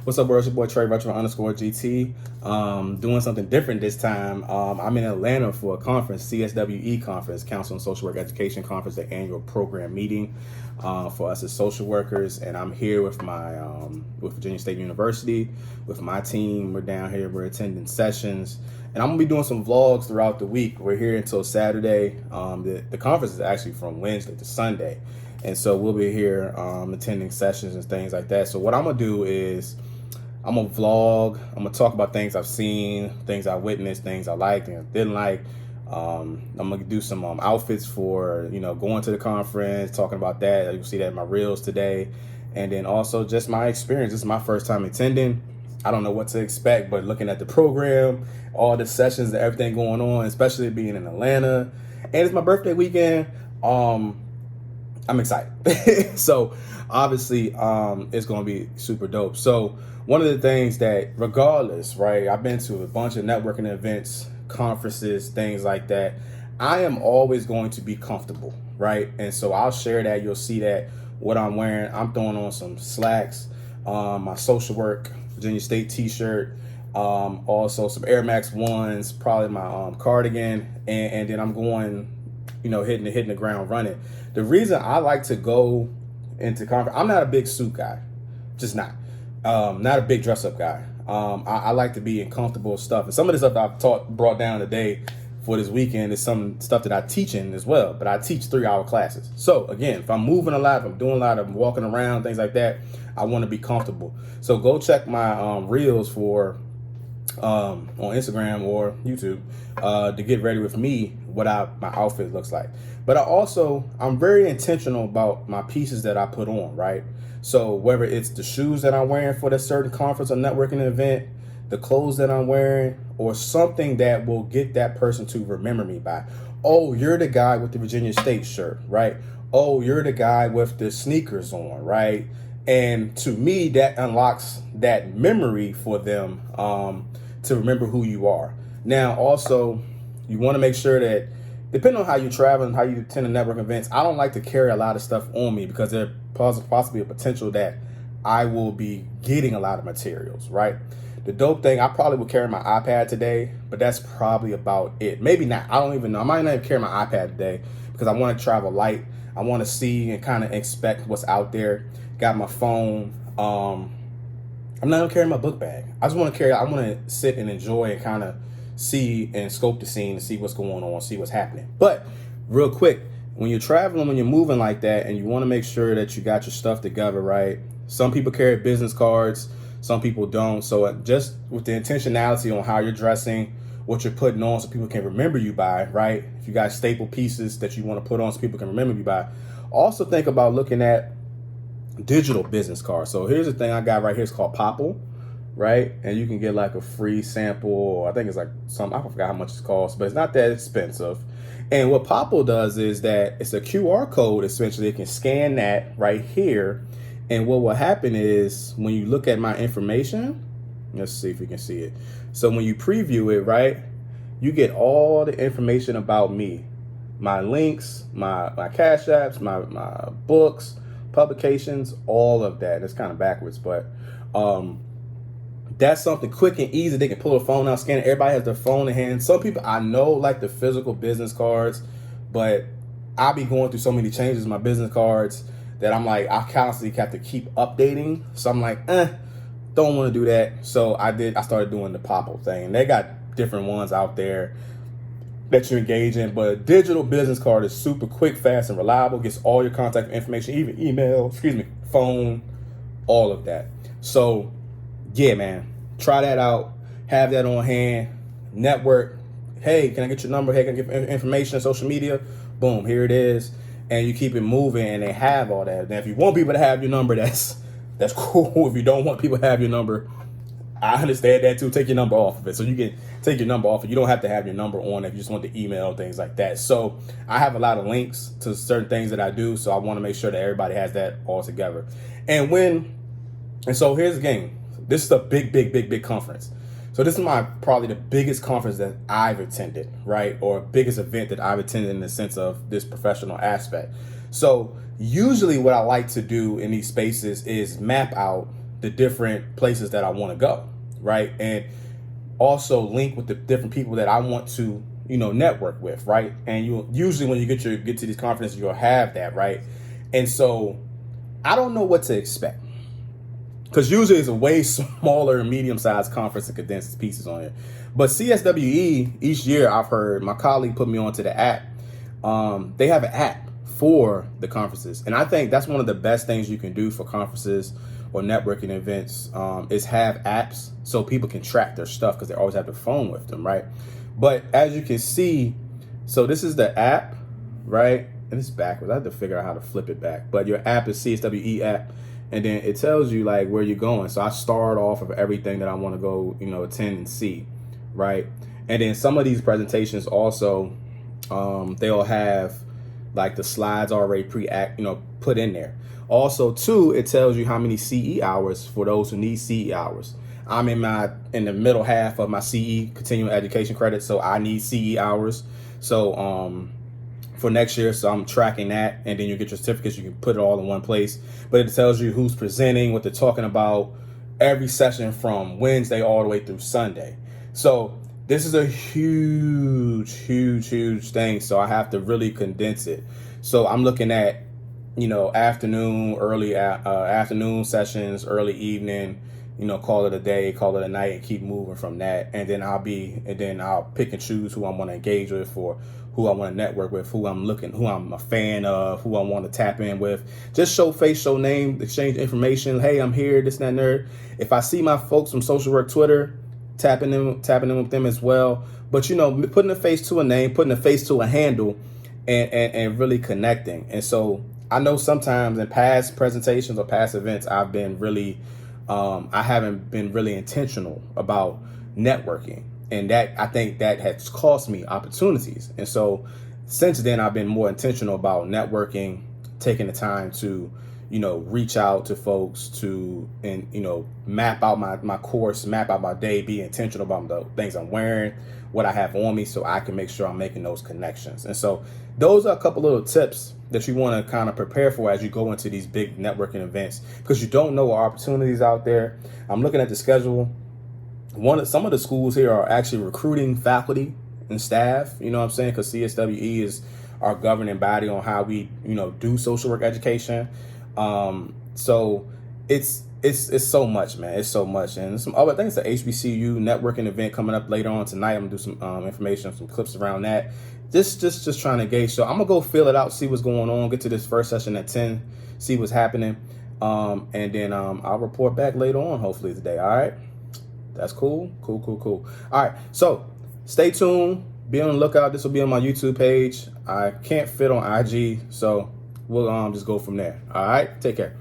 What's up, world? It's your boy Trey Retro underscore GT. Doing something different this time. I'm in Atlanta for a conference, CSWE conference, Council on Social Work Education Conference, the annual program meeting for us as social workers. And I'm here with my with Virginia State University, with my team. We're down here. We're attending sessions. And I'm gonna be doing some vlogs throughout the week. We're here until Saturday. The conference is actually from Wednesday to Sunday. And so we'll be here attending sessions and things like that. So what I'm gonna do is I'm gonna vlog. I'm gonna talk about things I've seen, things I witnessed, things I liked and didn't like. I'm gonna do some outfits for going to the conference, talking about that. You'll see that in my reels today, and then also just my experience. This is my first time attending. I don't know what to expect, but looking at the program, all the sessions and everything going on, especially being in Atlanta, and it's my birthday weekend. I'm excited. So obviously it's going to be super dope. So one of the things that regardless, right, I've been to a bunch of networking events, conferences, things like that. I am always going to be comfortable, right? And so I'll share that. You'll see that what I'm wearing. I'm throwing on some slacks, my social work Virginia State t-shirt, also some Air Max 1s, probably my cardigan, and then I'm going hitting the ground running. The reason I like to go into conference, I'm not a big suit guy, just not a big dress up guy. I like to be in comfortable stuff. And some of the stuff I've brought down today for this weekend is some stuff that I teach in as well, but I teach 3-hour classes. So again, if I'm moving a lot, if I'm doing a lot, I'm walking around, things like that, I want to be comfortable. So go check my reels for on Instagram or YouTube to get ready with me, what my outfit looks like. But I'm very intentional about my pieces that I put on, right? So whether it's the shoes that I'm wearing for that certain conference or networking event, the clothes that I'm wearing, or something that will get that person to remember me by, oh, you're the guy with the Virginia State shirt, right? Oh, you're the guy with the sneakers on, right? And to me, that unlocks that memory for them to remember who you are. Now, also, you want to make sure that, depending on how you travel and how you attend the network events, I don't like to carry a lot of stuff on me because there's possibly a potential that I will be getting a lot of materials, right? The dope thing, I probably will carry my iPad today, but that's probably about it. Maybe not. I don't even know. I might not even carry my iPad today because I want to travel light. I want to see and kind of expect what's out there. Got my phone. I'm not gonna carry my book bag. I want to sit and enjoy and kind of see and scope the scene and see what's going on, see what's happening. But real quick, when you're traveling, when you're moving like that, and you want to make sure that you got your stuff together, right? Some people carry business cards, some people don't. So just with the intentionality on how you're dressing, what you're putting on so people can remember you by, right? If you got staple pieces that you want to put on so people can remember you by. Also think about looking at digital business cards. So here's the thing I got right here. It's called Popple, right? And you can get like a free sample. I think it's like I forgot how much it costs, but it's not that expensive. And what Popple does is that it's a QR code. Essentially, it can scan that right here. And what will happen is when you look at my information, let's see if you can see it. So when you preview it, right, you get all the information about me, my links, my cash apps, my books, publications, all of that. It's kind of backwards, but that's something quick and easy. They can pull a phone out, scan it. Everybody has their phone in hand. Some people I know like the physical business cards, but I'll be going through so many changes in my business cards that I'm like, I constantly have to keep updating. So I'm like, don't want to do that. So I started doing the Popple thing. And they got different ones out there that you engage in, but a digital business card is super quick, fast, and reliable. Gets all your contact information, even email, phone, all of that. So yeah, man, try that out. Have that on hand. Network. Hey, can I get your number? Hey, can I get information on social media? Boom, here it is. And you keep it moving, and they have all that. Now, if you want people to have your number, that's cool. If you don't want people to have your number, I understand that too. Take your number off of it. So you can take your number off. You don't have to have your number on if you just want to email, things like that. So I have a lot of links to certain things that I do. So I want to make sure that everybody has that all together. And so here's the game. This is a big conference. So this is probably the biggest conference that I've attended, right? Or biggest event that I've attended in the sense of this professional aspect. So usually what I like to do in these spaces is map out the different places that I want to go, right? And also link with the different people that I want to, network with, right? And you usually when you get to these conferences, you'll have that, right? And so I don't know what to expect, because usually it's a way smaller and medium-sized conference and condensed pieces on it. But CSWE, each year I've heard my colleague put me onto the app. They have an app for the conferences. And I think that's one of the best things you can do for conferences or networking events, is have apps so people can track their stuff, because they always have their phone with them, right? But as you can see, so this is the app, right? And it's backwards. I have to figure out how to flip it back. But your app is CSWE app. And then it tells you like where you're going. So I start off of everything that I want to go, attend and see, right? And then some of these presentations also, they'll have like the slides already put in there. Also, too, it tells you how many CE hours for those who need CE hours. I'm in the middle half of my CE, continuing education credit, so I need CE hours. So for next year, so I'm tracking that, and then you get your certificates. You can put it all in one place, but it tells you who's presenting, what they're talking about, every session from Wednesday all the way through Sunday. So this is a huge thing. So I have to really condense it. So I'm looking at, early afternoon sessions, early evening, call it a day, call it a night, and keep moving from that. And then I'll pick and choose who I want to engage with, or who I want to network with, who I'm a fan of, who I want to tap in with. Just show face, show name, exchange information. Hey, I'm here, this, that, and nerd. If I see my folks from social work Twitter, tapping in with them as well. But putting a face to a name, putting a face to a handle, and really connecting. And so I know sometimes in past presentations or past events, I've been really I haven't been really intentional about networking. And that, I think that has cost me opportunities. And so since then, I've been more intentional about networking, taking the time to, reach out to folks and map out my course, map out my day, be intentional about the things I'm wearing, what I have on me, so I can make sure I'm making those connections. And so those are a couple little tips that you want to kind of prepare for as you go into these big networking events, because you don't know what opportunities out there. I'm looking at the schedule. Some of the schools here are actually recruiting faculty and staff, because CSWE is our governing body on how we, do social work education. So it's so much, man. It's so much. And some other things, the HBCU networking event coming up later on tonight. I'm gonna do some information, some clips around that. Just trying to gauge. So I'm gonna go fill it out, see what's going on, get to this first session at 10, see what's happening. And then I'll report back later on, hopefully today. All right. That's cool. Cool. All right. So stay tuned. Be on the lookout. This will be on my YouTube page. I can't fit on IG, so we'll just go from there. All right. Take care.